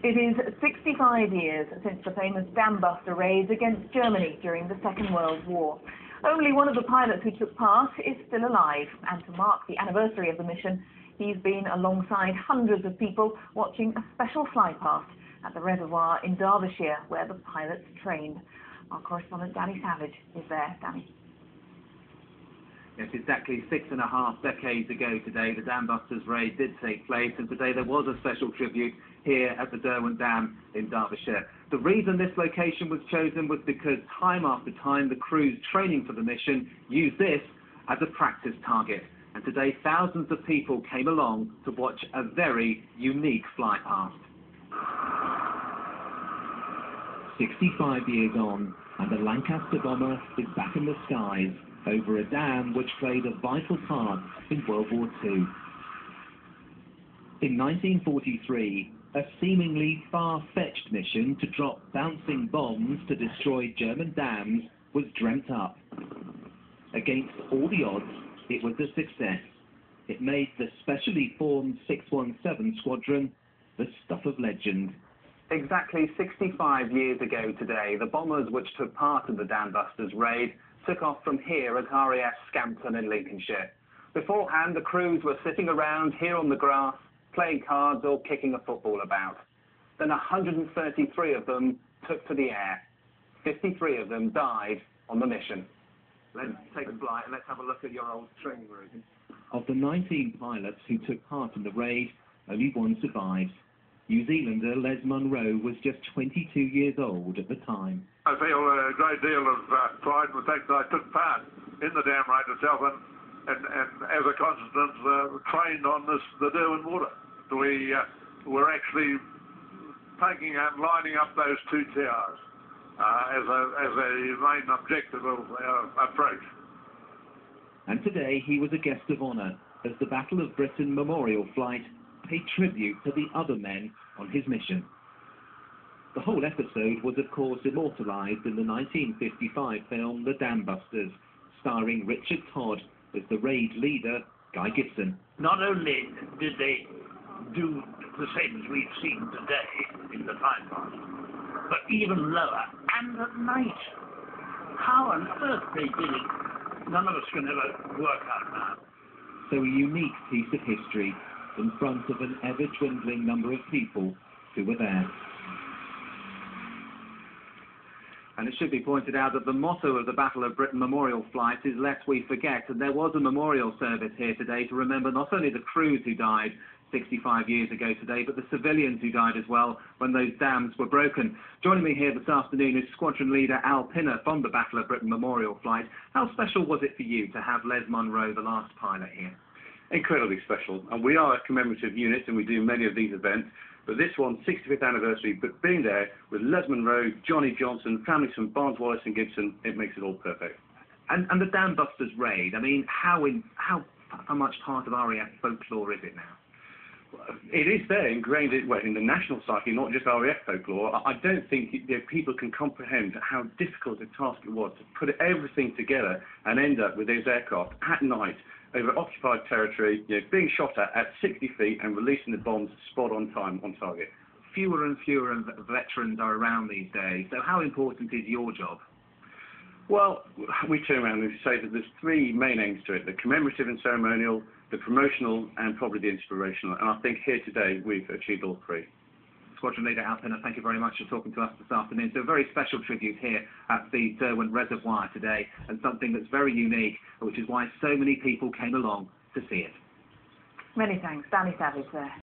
It is 65 years since the famous Dambuster raids against Germany during the Second World War. Only one of the pilots who took part is still alive, and to mark the anniversary of the mission, he's been alongside hundreds of people watching a special flypast at the reservoir in Derbyshire, where the pilots trained. Our correspondent Danny Savage is there. Danny. Yes, exactly 6.5 decades ago today, the Dambusters raid did take place, and today there was a special tribute here at the Derwent Dam in Derbyshire. The reason this location was chosen was because time after time the crews training for the mission used this as a practice target. And today thousands of people came along to watch a very unique flypast. 65 years on, and the Lancaster bomber is back in the skies over a dam which played a vital part in World War II. In 1943, a seemingly far-fetched mission to drop bouncing bombs to destroy German dams was dreamt up. Against all the odds, it was a success. It made the specially formed 617 Squadron the stuff of legend. Exactly 65 years ago today, the bombers which took part in the Dambusters raid took off from here at RAF Scampton in Lincolnshire. Beforehand, the crews were sitting around here on the grass, playing cards or kicking a football about. Then 133 of them took to the air. 53 of them died on the mission. Let's take a flight and let's have a look at your old training room. Of the 19 pilots who took part in the raid, only one survived. New Zealander Les Munro was just 22 years old at the time. I feel a great deal of pride in the fact that I took part in the dam raid itself and as a consequence trained on the Derwent water. We were actually taking and lining up those two towers as a main objective of our approach. And today he was a guest of honour as the Battle of Britain memorial flight paid tribute to the other men on his mission. The whole episode was of course immortalised in the 1955 film The Dambusters, starring Richard Todd as the raid leader, Guy Gibson. Not only did they do the same as we've seen today in the flypast, but even lower and at night. How on earth they did it, none of us can ever work out now. So a unique piece of history in front of an ever-dwindling number of people who were there. And it should be pointed out that the motto of the Battle of Britain memorial flight is "Lest we forget," and there was a memorial service here today to remember not only the crews who died 65 years ago today, but the civilians who died as well when those dams were broken. Joining me here this afternoon is Squadron Leader Al Pinner from the Battle of Britain memorial flight. How special was it for you to have Les Munro, the last pilot, here? Incredibly special, and we are a commemorative unit and we do many of these events, but this one, 65th anniversary, but being there with Les Munro, Johnny Johnson, families from Barnes, Wallace and Gibson, it makes it all perfect. And the Dambusters raid, I mean, how much part of RAF folklore is it now? It is there, ingrained in the national psyche, not just RAF folklore. I don't think people can comprehend how difficult a task it was to put everything together and end up with those aircraft at night over occupied territory, being shot at 60 feet and releasing the bombs spot on time, on target. Fewer and fewer veterans are around these days, so how important is your job? Well, we turn around and say that there's three main aims to it: the commemorative and ceremonial, the promotional, and probably the inspirational. And I think here today we've achieved all three. Squadron Leader Al Pinner, thank you very much for talking to us this afternoon. So a very special tribute here at the Derwent Reservoir today, and something that's very unique, which is why so many people came along to see it. Many thanks. Danny Savage there.